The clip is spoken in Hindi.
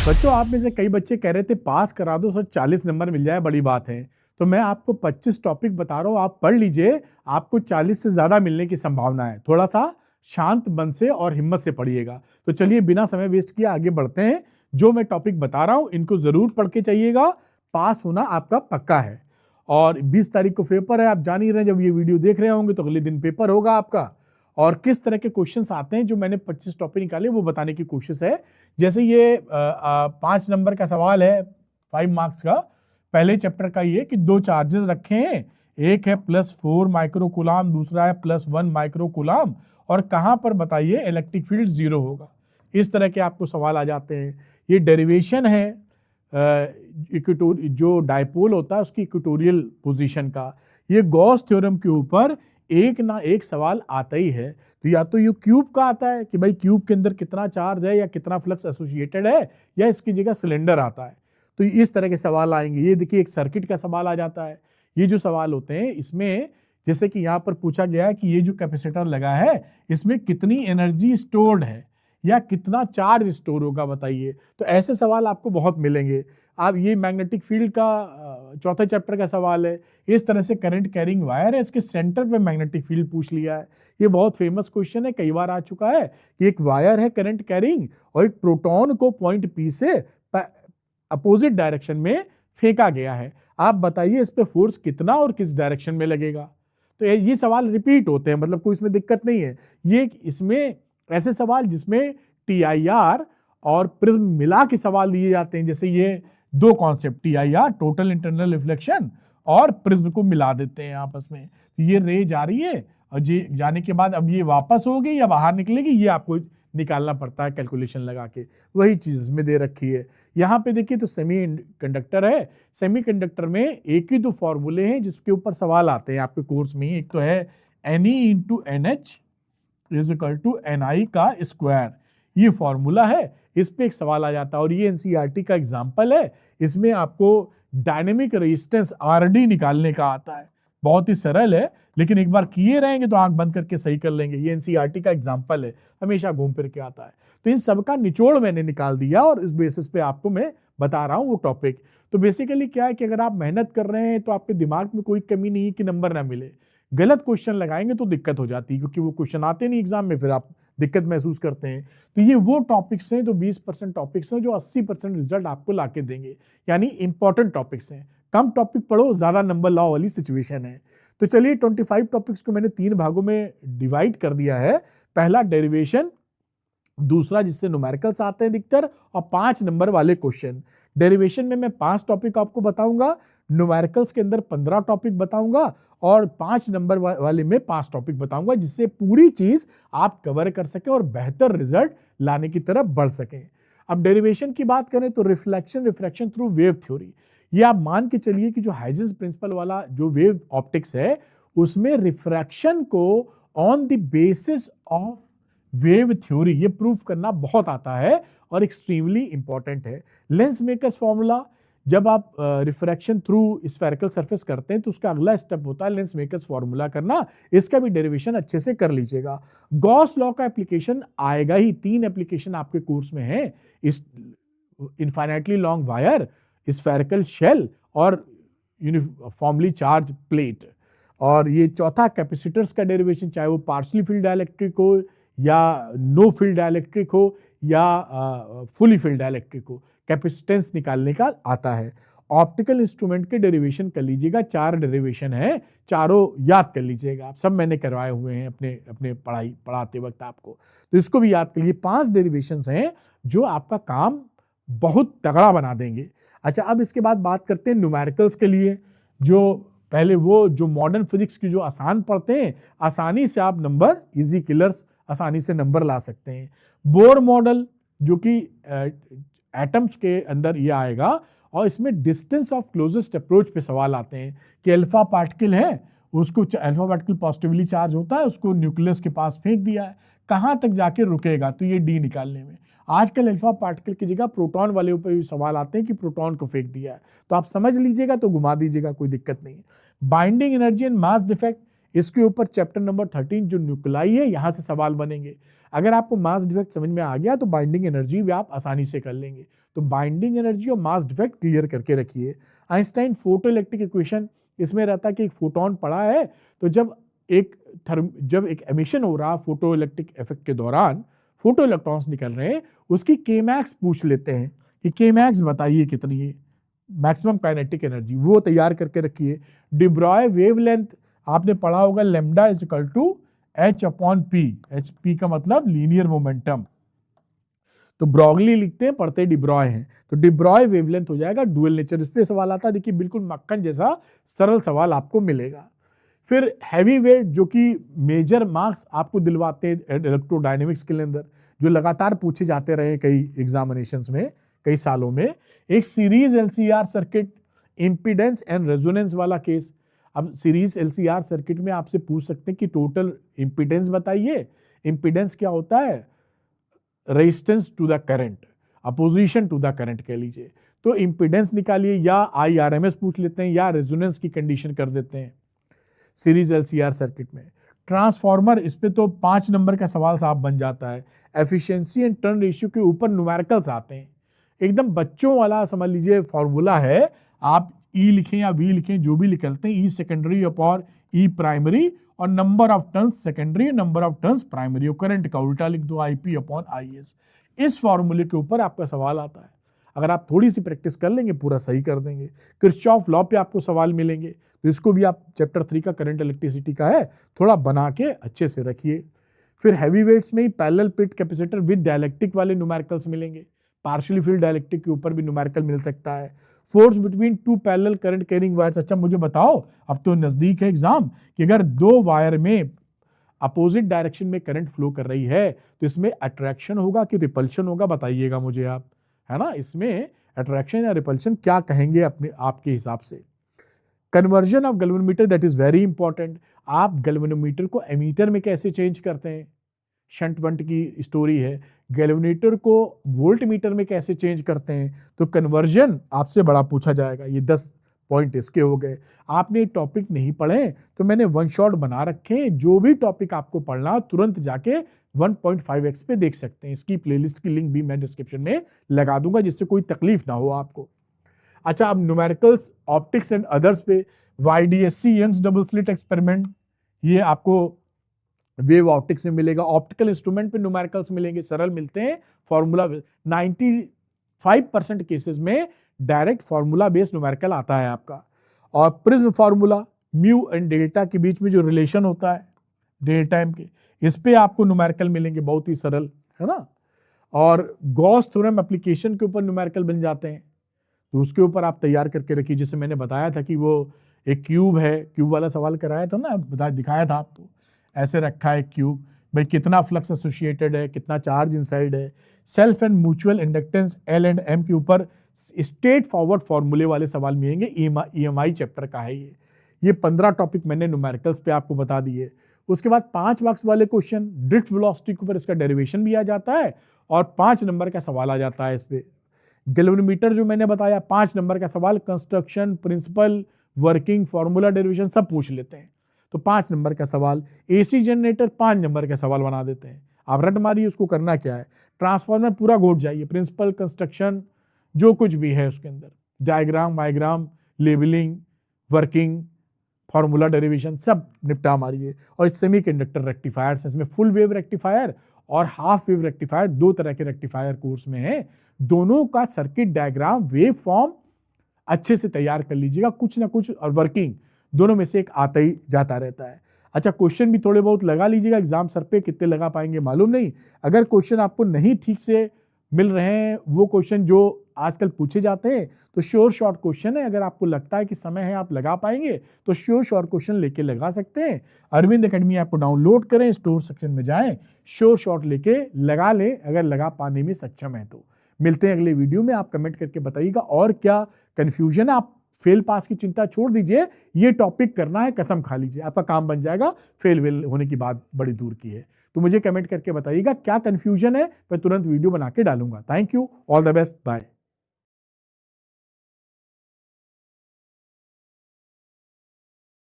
बच्चों, आप में से कई बच्चे कह रहे थे पास करा दो सर, 40 नंबर मिल जाए बड़ी बात है। तो मैं आपको 25 टॉपिक बता रहा हूँ, आप पढ़ लीजिए, आपको 40 से ज्यादा मिलने की संभावना है। थोड़ा सा शांत मन से और हिम्मत से पढ़िएगा। तो चलिए बिना समय वेस्ट किए आगे बढ़ते हैं। जो मैं टॉपिक बता रहा हूँ इनको जरूर पढ़ के चाहिएगा, पास होना आपका पक्का है। और 20 तारीख को पेपर है, आप जान ही रहे हैं, जब ये वीडियो देख रहे होंगे तो अगले दिन पेपर होगा आपका। और किस तरह के क्वेश्चंस आते हैं, जो मैंने 25 टॉपिक निकाले वो बताने की कोशिश है। जैसे ये 5 नंबर का सवाल है, 5 मार्क्स का। पहले चैप्टर का ये कि दो चार्जेस रखे हैं, एक है +4 माइक्रोकूलाम, दूसरा है +1 माइक्रोकूलाम, और कहां पर बताइए इलेक्ट्रिक फील्ड 0 होगा। इस तरह के आपको सवाल आ जाते हैं। ये डेरिवेशन है जो डायपोल होता है उसकी इक्वेटोरियल पोजीशन का। ये गॉस थ्योरम के ऊपर एक ना एक सवाल आता ही है। तो या तो ये क्यूब का आता है कि भाई क्यूब के अंदर कितना चार्ज है या कितना फ्लक्स एसोसिएटेड है, या इसकी जगह सिलेंडर आता है। तो इस तरह के सवाल आएंगे। ये देखिए एक सर्किट का सवाल आ जाता है। ये जो सवाल होते हैं इसमें जैसे कि यहाँ पर पूछा गया है कि ये जो कैपेसिटर लगा है इसमें कितनी एनर्जी स्टोर्ड है या कितना चार्ज स्टोर होगा बताइए। तो ऐसे सवाल आपको बहुत मिलेंगे। आप ये मैग्नेटिक फील्ड का चौथे चैप्टर का सवाल है। इस तरह से करंट कैरिंग वायर है, इसके सेंटर पे मैग्नेटिक फील्ड पूछ लिया है। ये बहुत फेमस क्वेश्चन है, कई बार आ चुका है कि एक वायर है करंट कैरिंग और एक प्रोटॉन को पॉइंट पी से अपोजिट डायरेक्शन में फेंका गया है। आप बताइए इस पे फोर्स कितना और किस डायरेक्शन में लगेगा। तो ये सवाल रिपीट होते हैं, मतलब कोई इसमें दिक्कत नहीं है। ये इसमें ऐसे सवाल जिसमें TIR और प्रिज्म मिला के सवाल दिए जाते हैं। जैसे ये दो concept TIR total internal reflection और प्रिज्म को मिला देते हैं आपस में। तो ये रे जा रही है और ये जाने के बाद अब ये वापस होगी या बाहर निकलेगी, ये आपको निकालना पड़ता है कैलकुलेशन लगा के। वही चीज इसमें दे रखी है। यहाँ पे देखिए तो सेमी कंडक्टर है। सेमी कंडक्टर में एक ही दो फॉर्मूले हैं जिसके ऊपर सवाल आते हैं आपके कोर्स में ही। एक तो है Ne/NH = Ni का स्क्वायर, ये फॉर्मूला है। इस पे एक सवाल आ जाता है और ये NCERT का एग्जाम्पल है। इसमें आपको डायनेमिक रेजिस्टेंस RD निकालने का आता है। बहुत ही सरल है, लेकिन एक बार किए रहेंगे तो आंख बंद करके सही कर लेंगे। ये NCERT का एग्जाम्पल है, हमेशा घूम फिर के आता है। तो इन सबका निचोड़ मैंने निकाल दिया और इस बेसिस पे आपको मैं बता रहा हूं वो टॉपिक। तो बेसिकली क्या है कि अगर आप मेहनत कर रहे हैं तो आपके दिमाग में कोई कमी नहीं है कि नंबर ना मिले। गलत क्वेश्चन लगाएंगे तो दिक्कत हो जाती है, क्योंकि वो क्वेश्चन आते नहीं एग्जाम में, फिर आप दिक्कत महसूस करते हैं। तो ये वो टॉपिक्स हैं, जो 20% टॉपिक्स हैं जो 80% रिजल्ट आपको लाके देंगे, यानी इंपॉर्टेंट टॉपिक्स हैं। कम टॉपिक पढ़ो, ज्यादा नंबर लाओ वाली सिचुएशन है। तो चलिए 25 टॉपिक्स को मैंने 3 भागों में डिवाइड कर दिया है। पहला डेरिवेशन, दूसरा जिससे न्यूमेरिकल्स आते हैं अधिकतर, और 5 नंबर वाले क्वेश्चन। डेरिवेशन में मैं 5 टॉपिक आपको बताऊंगा, न्यूमेरिकल्स के अंदर 15 टॉपिक बताऊंगा, और 5 नंबर वाले में 5 टॉपिक बताऊंगा, जिससे पूरी चीज आप कवर कर सके और बेहतर रिजल्ट लाने की तरफ बढ़ सके। अब डेरिवेशन की बात करें तो रिफ्लेक्शन थ्रू वेव थ्योरी। ये आप मान के चलिए कि जो हाइजेंस प्रिंसिपल वाला जो वेव ऑप्टिक्स है उसमें रिफ्रैक्शन को on the basis of wave theory ये प्रूफ करना बहुत आता है और एक्सट्रीमली इंपॉर्टेंट है। लेंस मेकर्स फॉर्मूला, जब आप रिफ्रैक्शन थ्रू स्फेरिकल सरफेस करते हैं तो उसका अगला स्टेप होता है लेंस मेकर्स फॉर्मूला करना। इसका भी डेरिवेशन अच्छे से कर लीजिएगा। गॉस लॉ का एप्लीकेशन आएगा ही, 3 एप्लीकेशन आपके कोर्स में है। इस infinitely long wire, spherical shell और यूनिफॉर्मली चार्ज प्लेट। और ये चौथा कैपेसिटर्स का डेरिवेशन, चाहे वो पार्शियली फील्ड डाइलेक्ट्रिक हो या नो फील्ड डाइलेक्ट्रिक हो या फुली फील्ड डाइलेक्ट्रिक हो, कैपेसिटेंस निकालने का आता है। ऑप्टिकल इंस्ट्रूमेंट के डेरिवेशन कर लीजिएगा, 4 डेरिवेशन है, चारों याद कर लीजिएगा। आप सब मैंने करवाए हुए हैं अपने अपने पढ़ाते वक्त आपको, तो इसको भी याद कर लीजिए। 5 डेरिवेशंस हैं जो आपका काम बहुत तगड़ा बना देंगे। अच्छा, अब इसके बाद बात करते हैं न्यूमेरिकल्स के लिए। जो पहले वो जो मॉडर्न फिजिक्स की जो आसान पढ़ते हैं, आसानी से आप नंबर, इजी किलर्स, आसानी से नंबर ला सकते हैं। बोर मॉडल जो कि एटम्स के अंदर ये आएगा, और इसमें डिस्टेंस ऑफ क्लोजेस्ट अप्रोच पे सवाल आते हैं कि अल्फा पार्टिकल है, उसको अल्फा पार्टिकल पॉजिटिवली चार्ज होता है, उसको न्यूक्लियस के पास फेंक दिया है, कहां तक जाके रुकेगा, तो ये डी निकालने में। आजकल अल्फा पार्टिकल की जगह प्रोटॉन वाले ऊपर भी सवाल आते हैं कि प्रोटॉन को फेंक दिया है, तो आप समझ लीजिएगा तो घुमा दीजिएगा, कोई दिक्कत नहीं है। Binding energy and mass defect, इसके ऊपर चैप्टर नंबर 13 जो न्यूक्लाई है यहां से सवाल बनेंगे। अगर आपको मास डिफेक्ट समझ में आ गया तो बाइंडिंग एनर्जी भी आप आसानी से कर लेंगे। तो बाइंडिंग एनर्जी और मास डिफेक्ट क्लियर करके रखिए। आइंस्टाइन फोटो इलेक्ट्रिक इक्वेशन, इसमें रहता है कि एक फोटोन पड़ा है, तो जब एक एमिशन हो रहा फोटो इलेक्ट्रिक इफेक्ट के दौरान फोटो इलेक्ट्रॉन्स निकल रहे हैं, उसकी केमैक्स पूछ लेते हैं कि केमैक्स बताइए कितनी है, मैक्सिमम काइनेटिक एनर्जी, वो तैयार करके रखिए। डिब्रॉय वेवलेंथ आपने पढ़ा होगा, lambda is equal to h upon P, H P का मतलब लीनियर मोमेंटम, तो ब्रॉगली लिखते हैं, पढ़ते डिब्रॉय हैं, तो डिब्रॉय वेवलेंथ हो जाएगा डुअल नेचर। इस पे सवाल आता है, देखिए बिल्कुल मक्खन जैसा सरल सवाल आपको मिलेगा। फिर हैवी वेट जो कि मेजर मार्क्स आपको दिलवाते हैं इलेक्ट्रोडायनेमिक्स के अंदर, जो लगातार पूछे जाते रहे कई एग्जामिनेशंस में कई सालों में, एक series LCR circuit, impedance and resonance वाला केस। अब सीरीज एलसीआर सर्किट में आपसे पूछ सकते हैं कि टोटल इंपीडेंस बताइए। इंपीडेंस क्या होता है? Resistance to the current, opposition to the current कह लीजिए। तो इंपीडेंस निकालिए, या आईआरएमएस पूछ लेते हैं या रेजोनेंस की कंडीशन कर देते हैं सीरीज एलसीआर सर्किट में। ट्रांसफार्मर, इस पे तो 5 नंबर का सवाल साहब बन जाता है। एफिशिएंसी एंड टर्न रेशियो के ऊपर न्यूमेरिकल्स आते हैं, एकदम बच्चों वाला समझ लीजिए फॉर्मूला है। आप ई लिखें या वी लिखें, जो भी निकलते हैं, ई सेकेंडरी अपॉन ई प्राइमरी, और number of turns secondary, number of turns primary, और करंट का उल्टा लिख दो, आईपी अपॉन आईएस। इस फॉर्मूले के ऊपर आपका सवाल आता है। अगर आप थोड़ी सी प्रैक्टिस कर लेंगे पूरा सही कर देंगे। किरचॉफ लॉ पे आपको सवाल मिलेंगे, तो इसको भी आप चैप्टर 3 का करंट इलेक्ट्रिसिटी का है, थोड़ा बना के अच्छे से रखिए। फिर हैवी वेट्स में ही parallel plate capacitor with dielectric वाले न्यूमेरिकल्स मिलेंगे, पार्शियली फील्ड डायलेक्ट्रिक के ऊपर भी न्यूमेरिकल मिल सकता है। Force between two parallel current carrying wires. अच्छा मुझे बताओ, अब तो नजदीक है एग्जाम, कि अगर दो वायर में अपोजिट डायरेक्शन में करंट फ्लो कर रही है तो इसमें अट्रैक्शन होगा कि रिपल्शन होगा, बताइएगा मुझे आप, है ना। इसमें अट्रैक्शन या रिपल्शन क्या कहेंगे अपने आपके हिसाब से। Conversion of galvanometer, that is very important. आप गैल्वेनोमीटर को एमीटर में कैसे चेंज करते हैं, शंट वंट की स्टोरी है। गैल्वेनोमीटर को वोल्ट मीटर में कैसे चेंज करते हैं, तो कन्वर्जन आपसे बड़ा पूछा जाएगा। ये 10 पॉइंट इसके हो गए। आपने टॉपिक नहीं पढ़े तो मैंने वन शॉट बना रखे हैं, जो भी टॉपिक आपको पढ़ना तुरंत जाके 1.5x पे देख सकते हैं। इसकी प्लेलिस्ट की लिंक भी मैं डिस्क्रिप्शन में लगा दूंगा, जिससे कोई तकलीफ ना हो आपको। अच्छा, अब न्यूमेरिकल्स, ऑप्टिक्स एंड अदर्स पे YDSC Young's double slit experiment, ये आपको वेव ऑप्टिक्स में मिलेगा। ऑप्टिकल इंस्ट्रूमेंट पे न्यूमेरिकल्स मिलेंगे, सरल मिलते हैं। फॉर्मूला 95% केसेस में डायरेक्ट फॉर्मूला बेस्ड न्यूमेरिकल आता है आपका। और prism formula, mu and delta के बीच में जो रिलेशन होता है डे टाइम के, इस पे आपको न्यूमेरिकल मिलेंगे, बहुत ही सरल, है ना। और गॉस थ्योरम एप्लीकेशन के ऊपर न्यूमेरिकल बन जाते हैं, तो उसके ऊपर आप तैयार करके रखिए। जैसे मैंने बताया था कि वो एक क्यूब है, क्यूब वाला सवाल कराया था ना, दिखाया था आपको, ऐसे रखा है क्यूब, भाई कितना फ्लक्स एसोसिएटेड है, कितना चार्ज इनसाइड है। Self and mutual inductance L and M के ऊपर स्ट्रेट फॉरवर्ड फॉर्मूले वाले सवाल मिलेंगे, EMI चैप्टर का है ये 15 टॉपिक मैंने न्यूमेरिकल्स पे आपको बता दिए। उसके बाद 5 मार्क्स वाले क्वेश्चन, ड्रिफ्ट वेलोसिटी के ऊपर इसका डेरिवेशन भी आ जाता है, और 5 नंबर का सवाल आ जाता है इस पे। गैल्वेनोमीटर जो मैंने बताया, 5 नंबर का सवाल, construction, principle, working, formula, derivation सब पूछ लेते हैं, तो 5 नंबर का सवाल। AC जनरेटर 5 नंबर का सवाल बना देते हैं, आप रट मारिए उसको करना क्या है। ट्रांसफार्मर पूरा घोट जाइए, प्रिंसिपल, कंस्ट्रक्शन, जो कुछ भी है उसके अंदर, डायग्राम, वायग्राम, लेबलिंग, वर्किंग, फॉर्मूला, डेरिवेशन सब निपटा मारिए। और सेमीकंडक्टर रेक्टिफायर्स, इसमें फुल वेव रेक्टिफायर और हाफ वेव रेक्टिफायर, 2 तरह के रेक्टिफायर कोर्स में है। दोनों का सर्किट डायग्राम, वेव फॉर्म अच्छे से तैयार कर लीजिएगा, कुछ ना कुछ, और वर्किंग, दोनों में से एक आता ही जाता रहता है। अच्छा, क्वेश्चन भी थोड़े बहुत लगा लीजिएगा, एग्जाम सर पे कितने लगा पाएंगे मालूम नहीं। अगर क्वेश्चन आपको नहीं ठीक से मिल रहे हैं, वो क्वेश्चन जो आजकल पूछे जाते हैं, तो श्योर शॉर्ट क्वेश्चन है, अगर आपको लगता है कि समय है आप लगा पाएंगे तो श्योर शॉर्ट क्वेश्चन लेके लगा सकते हैं। अरविंद एकेडमी आपको डाउनलोड करें, स्टोर सेक्शन में जाएं, श्योर शॉर्ट लेके लगा लें, अगर लगा पाने में सक्षम है तो। मिलते हैं अगले वीडियो में, आप कमेंट करके बताइएगा और क्या कंफ्यूजन है। आप फेल पास की चिंता छोड़ दीजिए, ये टॉपिक करना है, कसम खा लीजिए, आपका काम बन जाएगा। फेल वेल होने की बात बड़ी दूर की है। तो मुझे कमेंट करके बताइएगा क्या कंफ्यूजन है, मैं तुरंत वीडियो बना के डालूंगा। Thank you, all the best, bye.